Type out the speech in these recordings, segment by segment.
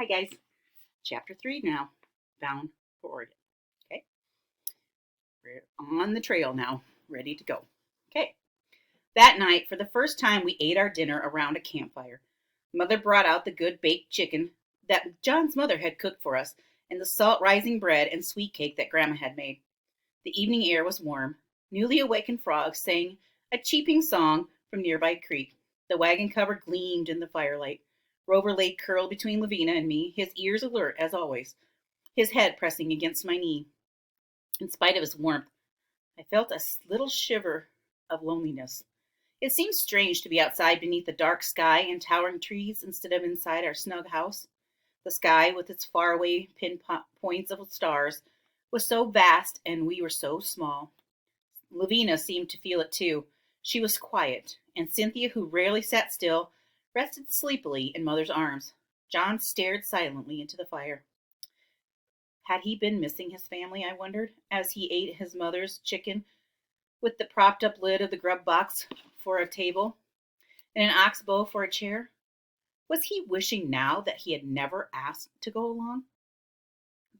Hi guys, chapter 3 now, bound for Oregon. Okay, we're on the trail now, ready to go. Okay, that night, for the first time, we ate our dinner around a campfire. Mother brought out the good baked chicken that John's mother had cooked for us, and the salt rising bread and sweet cake that Grandma had made. The evening air was warm. Newly awakened frogs sang a cheeping song from nearby creek. The wagon cover gleamed in the firelight. Rover lay curled between Lavina and me, his ears alert as always, his head pressing against my knee. In spite of his warmth, I felt a little shiver of loneliness. It seemed strange to be outside beneath the dark sky and towering trees instead of inside our snug house. The sky, with its faraway pinpoints of stars, was so vast and we were so small. Lavina seemed to feel it too. She was quiet, and Cynthia, who rarely sat still, rested sleepily in Mother's arms. John stared silently into the fire. Had he been missing his family, I wondered, as he ate his mother's chicken with the propped up lid of the grub box for a table and an oxbow for a chair? Was he wishing now that he had never asked to go along?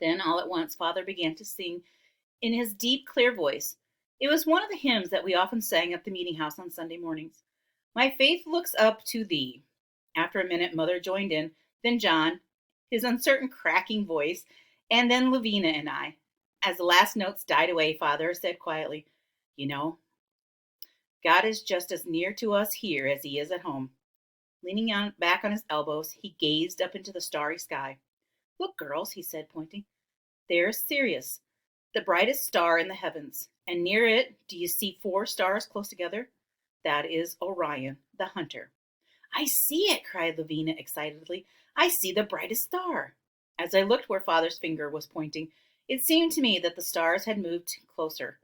Then, all at once, Father began to sing in his deep, clear voice. It was one of the hymns that we often sang at the meeting house on Sunday mornings. My faith looks up to thee. After a minute, Mother joined in, then John, his uncertain, cracking voice, and then Lavina and I. As the last notes died away, Father said quietly, You know, God is just as near to us here as he is at home. Leaning back on his elbows, he gazed up into the starry sky. Look, girls, he said, pointing. There's Sirius, the brightest star in the heavens, and near it, do you see 4 stars close together? That is Orion, the hunter. I see it, cried Lavina excitedly. I see the brightest star. As I looked where Father's finger was pointing, it seemed to me that the stars had moved closer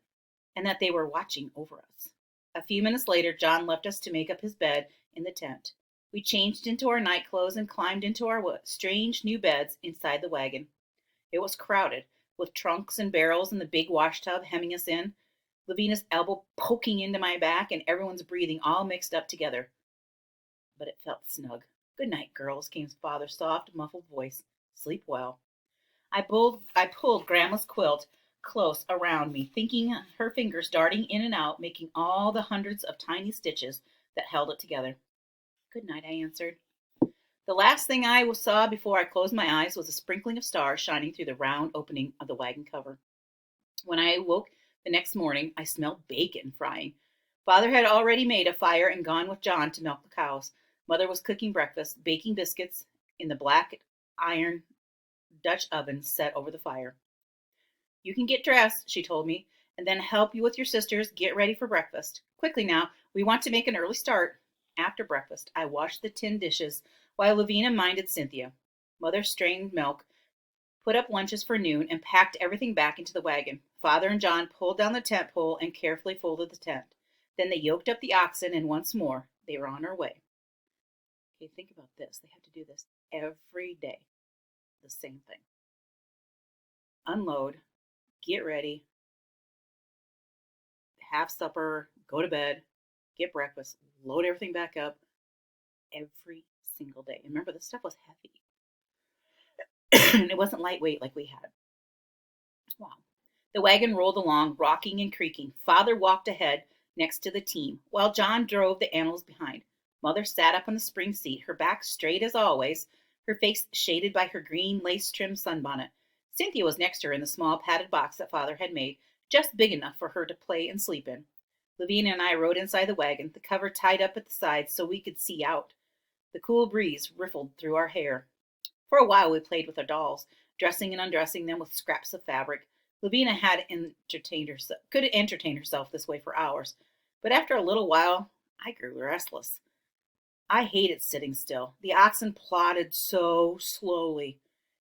and that they were watching over us. A few minutes later, John left us to make up his bed in the tent. We changed into our night clothes and climbed into our strange new beds inside the wagon. It was crowded, with trunks and barrels and the big washtub hemming us in, Lavina's elbow poking into my back, and everyone's breathing all mixed up together. But it felt snug. Good night, girls, came Father's soft, muffled voice. Sleep well. I pulled Grandma's quilt close around me, thinking her fingers darting in and out, making all the hundreds of tiny stitches that held it together. Good night, I answered. The last thing I saw before I closed my eyes was a sprinkling of stars shining through the round opening of the wagon cover. When I awoke the next morning, I smelled bacon frying. Father had already made a fire and gone with John to milk the cows. Mother was cooking breakfast, baking biscuits in the black iron Dutch oven set over the fire. You can get dressed, she told me, and then help you with your sisters get ready for breakfast. Quickly now, we want to make an early start. After breakfast, I washed the tin dishes while Lavina minded Cynthia. Mother strained milk, put up lunches for noon, and packed everything back into the wagon. Father and John pulled down the tent pole and carefully folded the tent. Then they yoked up the oxen, and once more they were on their way. Okay, think about this. They have to do this every day. The same thing. Unload, get ready, have supper, go to bed, get breakfast, load everything back up every single day. And remember, this stuff was heavy. And it wasn't lightweight like we had. Wow. The wagon rolled along, rocking and creaking. Father walked ahead next to the team, while John drove the animals behind. Mother sat up on the spring seat, her back straight as always, her face shaded by her green lace-trimmed sunbonnet. Cynthia was next to her in the small padded box that Father had made, just big enough for her to play and sleep in. Lavina and I rode inside the wagon, the cover tied up at the sides so we could see out. The cool breeze riffled through our hair. For a while we played with our dolls, dressing and undressing them with scraps of fabric. Lavina could entertain herself this way for hours, but after a little while I grew restless. I hated sitting still. The oxen plodded so slowly,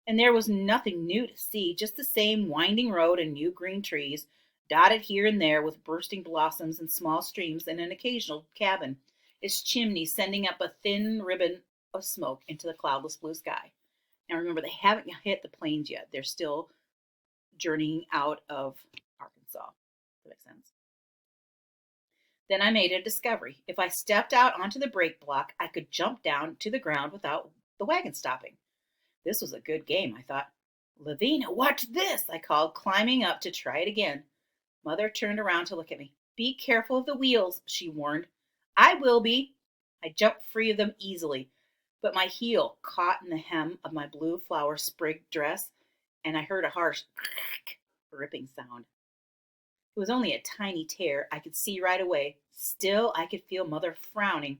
and there was nothing new to see, just the same winding road and new green trees, dotted here and there with bursting blossoms and small streams and an occasional cabin, its chimney sending up a thin ribbon of smoke into the cloudless blue sky. Now remember, they haven't hit the plains yet. They're still journeying out of Arkansas. That makes sense. Then I made a discovery. If I stepped out onto the brake block, I could jump down to the ground without the wagon stopping. This was a good game, I thought. Lavina, watch this, I called, climbing up to try it again. Mother turned around to look at me. Be careful of the wheels, she warned. I will be. I jumped free of them easily, but my heel caught in the hem of my blue flower sprig dress, and I heard a harsh ripping sound. It was only a tiny tear, I could see right away. Still, I could feel Mother frowning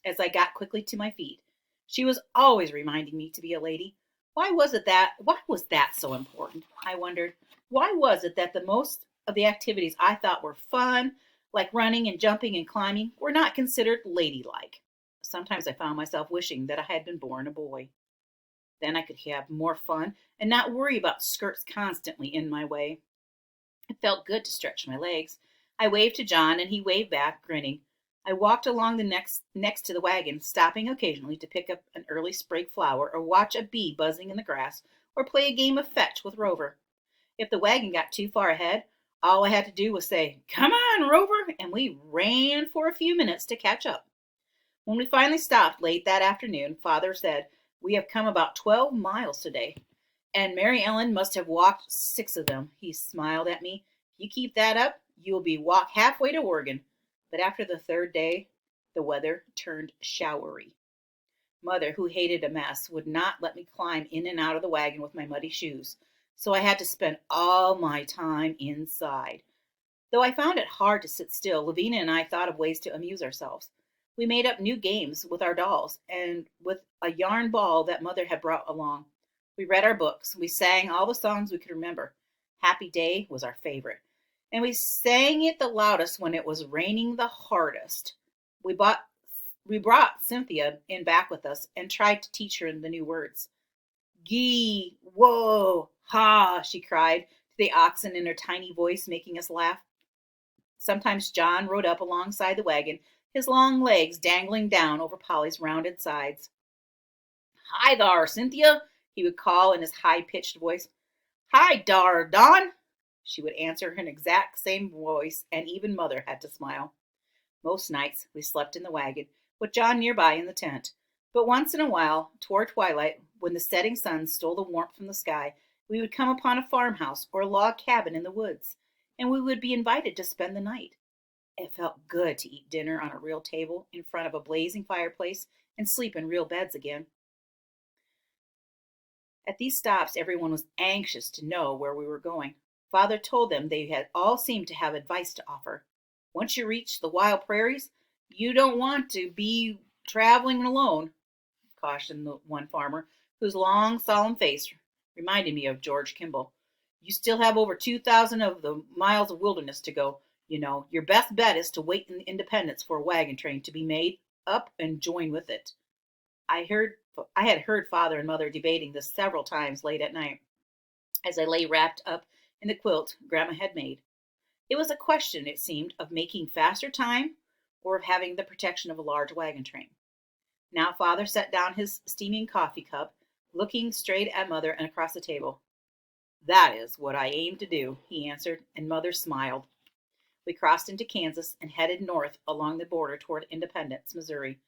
as I got quickly to my feet. She was always reminding me to be a lady. Why was that so important? I wondered. Why was it that the most of the activities I thought were fun, like running and jumping and climbing, were not considered ladylike? Sometimes I found myself wishing that I had been born a boy. Then I could have more fun and not worry about skirts constantly in my way. It felt good to stretch my legs. I waved to John, and he waved back, grinning. I walked along the next to the wagon, stopping occasionally to pick up an early sprig flower or watch a bee buzzing in the grass or play a game of fetch with Rover. If the wagon got too far ahead, all I had to do was say, "Come on, Rover," and we ran for a few minutes to catch up. When we finally stopped late that afternoon, Father said, "We have come about 12 miles today, and Mary Ellen must have walked 6 of them." He smiled at me. "If you keep that up, you will be walk halfway to Oregon." But after the 3rd day, the weather turned showery. Mother, who hated a mess, would not let me climb in and out of the wagon with my muddy shoes, so I had to spend all my time inside. Though I found it hard to sit still, Lavina and I thought of ways to amuse ourselves. We made up new games with our dolls and with a yarn ball that Mother had brought along. We read our books. We sang all the songs we could remember. Happy Day was our favorite, and we sang it the loudest when it was raining the hardest. We brought Cynthia in back with us and tried to teach her the new words. Gee, whoa, ha, she cried to the oxen in her tiny voice, making us laugh. Sometimes John rode up alongside the wagon, his long legs dangling down over Polly's rounded sides. "Hi thar, Cynthia," he would call in his high-pitched voice. "Hi dar, Don," she would answer in exact same voice, and even Mother had to smile. Most nights we slept in the wagon, with John nearby in the tent. But once in a while, toward twilight, when the setting sun stole the warmth from the sky, we would come upon a farmhouse or a log cabin in the woods, and we would be invited to spend the night. It felt good to eat dinner on a real table in front of a blazing fireplace and sleep in real beds again. At these stops, everyone was anxious to know where we were going. Father told them they had all seemed to have advice to offer. Once you reach the wild prairies, you don't want to be traveling alone, cautioned the one farmer, whose long, solemn face reminded me of George Kimball. You still have over 2,000 of the miles of wilderness to go. You know, your best bet is to wait in Independence for a wagon train to be made up and join with it. I had heard Father and Mother debating this several times late at night as I lay wrapped up in the quilt Grandma had made. It was a question, it seemed, of making faster time or of having the protection of a large wagon train. Now Father set down his steaming coffee cup, looking straight at Mother and across the table. "That is what I aim to do," he answered, and Mother smiled. We crossed into Kansas and headed north along the border toward Independence, Missouri.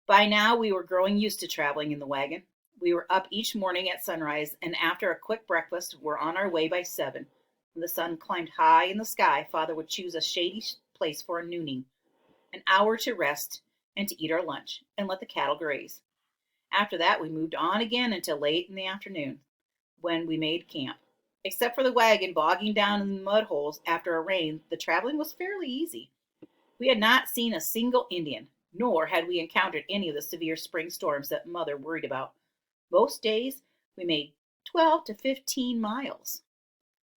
By now we were growing used to traveling in the wagon. We were up each morning at sunrise, and after a quick breakfast were on our way by 7. When the sun climbed high in the sky, Father would choose a shady place for a nooning, an hour to rest and to eat our lunch, and let the cattle graze. After that we moved on again until late in the afternoon, when we made camp. Except for the wagon bogging down in the mud holes after a rain, the traveling was fairly easy. We had not seen a single Indian, nor had we encountered any of the severe spring storms that Mother worried about. Most days we made 12 to 15 miles.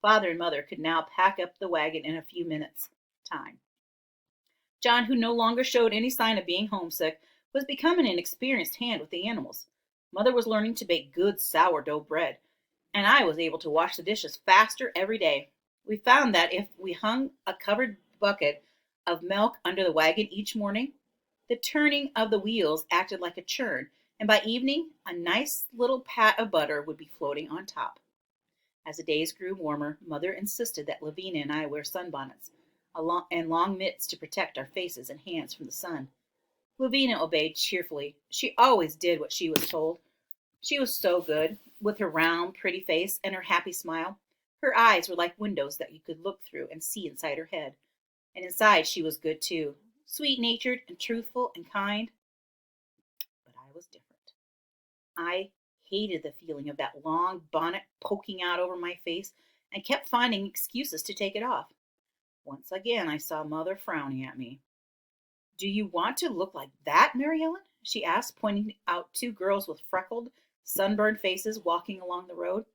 Father and Mother could now pack up the wagon in a few minutes' time. John, who no longer showed any sign of being homesick, was becoming an experienced hand with the animals. Mother was learning to bake good sourdough bread, and I was able to wash the dishes faster every day. We found that if we hung a covered bucket of milk under the wagon each morning, the turning of the wheels acted like a churn, and by evening a nice little pat of butter would be floating on top. As the days grew warmer, Mother insisted that Lavina and I wear sunbonnets and long mitts to protect our faces and hands from the sun. Lavina obeyed cheerfully. She always did what she was told. She was so good, with her round, pretty face and her happy smile. Her eyes were like windows that you could look through and see inside her head. And inside she was good too, sweet-natured and truthful and kind. But I was different. I hated the feeling of that long bonnet poking out over my face and kept finding excuses to take it off. Once again I saw Mother frowning at me. "Do you want to look like that, Mary Ellen?" she asked, pointing out two girls with freckled, sunburned faces walking along the road.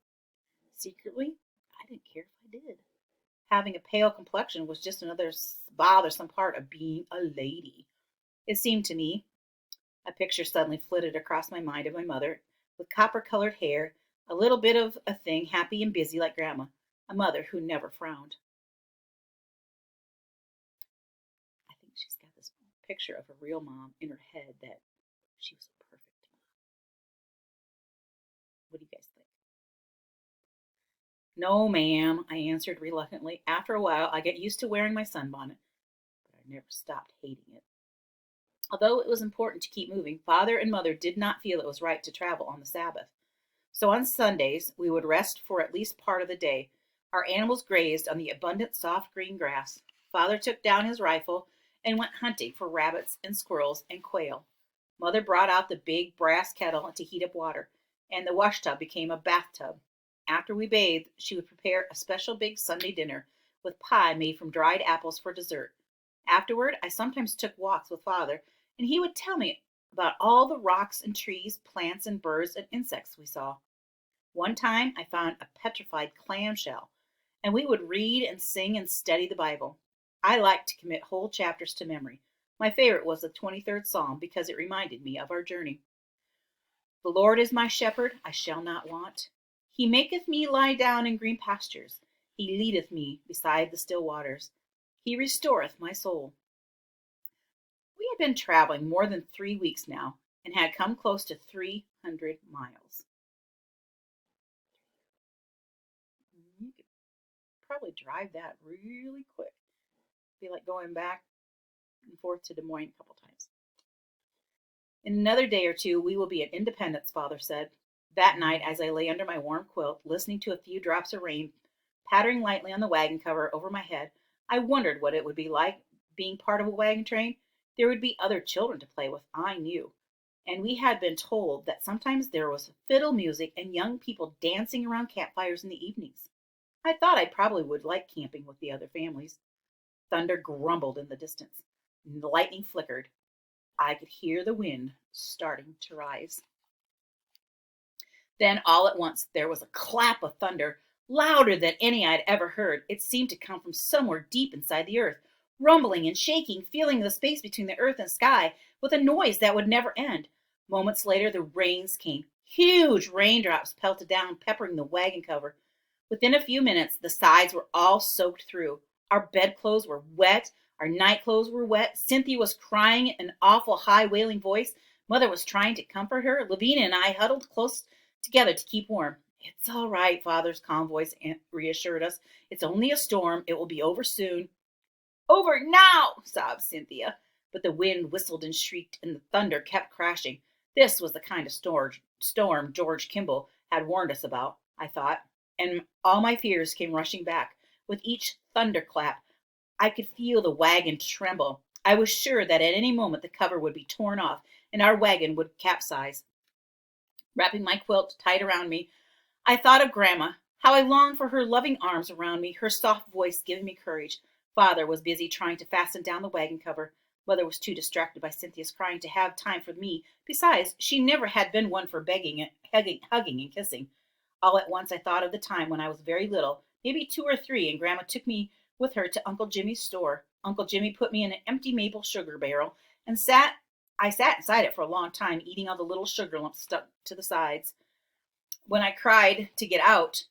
Secretly, I didn't care if I did. Having a pale complexion was just another bothersome part of being a lady. It seemed to me, a picture suddenly flitted across my mind of my mother, with copper-colored hair, a little bit of a thing, happy and busy like Grandma, a mother who never frowned. I think she's got this picture of her real mom in her head that she was a perfect mom. What do you guys think? "No, ma'am," I answered reluctantly. After a while, I got used to wearing my sunbonnet, but I never stopped hating it. Although it was important to keep moving, Father and Mother did not feel it was right to travel on the Sabbath. So on Sundays, we would rest for at least part of the day. Our animals grazed on the abundant soft green grass. Father took down his rifle and went hunting for rabbits and squirrels and quail. Mother brought out the big brass kettle to heat up water, and the washtub became a bathtub. After we bathed, she would prepare a special big Sunday dinner with pie made from dried apples for dessert. Afterward, I sometimes took walks with Father, and he would tell me about all the rocks and trees, plants and birds and insects we saw. One time I found a petrified clamshell, and we would read and sing and study the Bible. I liked to commit whole chapters to memory. My favorite was the 23rd Psalm because it reminded me of our journey. "The Lord is my shepherd, I shall not want. He maketh me lie down in green pastures. He leadeth me beside the still waters. He restoreth my soul." We had been traveling more than 3 weeks now and had come close to 300 miles. You could probably drive that really quick. Be like going back and forth to Des Moines a couple times. "In another day or two, we will be at Independence," Father said. That night, as I lay under my warm quilt, listening to a few drops of rain pattering lightly on the wagon cover over my head, I wondered what it would be like being part of a wagon train. There would be other children to play with, I knew. And we had been told that sometimes there was fiddle music and young people dancing around campfires in the evenings. I thought I probably would like camping with the other families. Thunder grumbled in the distance. The lightning flickered. I could hear the wind starting to rise. Then all at once there was a clap of thunder, louder than any I'd ever heard. It seemed to come from somewhere deep inside the earth, rumbling and shaking, filling the space between the earth and sky with a noise that would never end. Moments later the rains came. Huge raindrops pelted down, peppering the wagon cover. Within a few minutes the sides were all soaked through. Our bedclothes were wet. Our nightclothes were wet. Cynthia was crying in an awful high wailing voice. Mother was trying to comfort her. Lavina and I huddled close together to keep warm. "It's all right," Father's calm voice reassured us. "It's only a storm. It will be over soon." "Over now," sobbed Cynthia. But the wind whistled and shrieked, and the thunder kept crashing. This was the kind of storm George Kimball had warned us about, I thought, and all my fears came rushing back. With each thunderclap, I could feel the wagon tremble. I was sure that at any moment the cover would be torn off and our wagon would capsize. Wrapping my quilt tight around me, I thought of Grandma, how I longed for her loving arms around me, her soft voice giving me courage. Father was busy trying to fasten down the wagon cover. Mother was too distracted by Cynthia's crying to have time for me. Besides, she never had been one for begging, hugging, and kissing. All at once I thought of the time when I was very little, maybe 2 or 3, and Grandma took me with her to Uncle Jimmy's store. Uncle Jimmy put me in an empty maple sugar barrel, and I sat inside it for a long time, eating all the little sugar lumps stuck to the sides. When I cried to get out,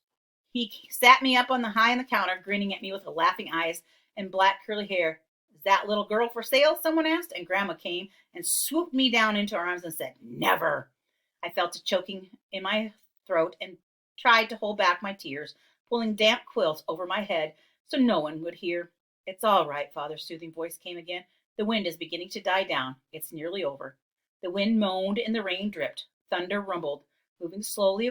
he sat me up on the counter, grinning at me with laughing eyes and black curly hair. "Is that little girl for sale?" someone asked, and Grandma came and swooped me down into her arms and said, "Never." I felt a choking in my throat and tried to hold back my tears, pulling damp quilts over my head so no one would hear. "It's all right," Father's soothing voice came again. "The wind is beginning to die down. It's nearly over." The wind moaned and the rain dripped. Thunder rumbled. moving slowly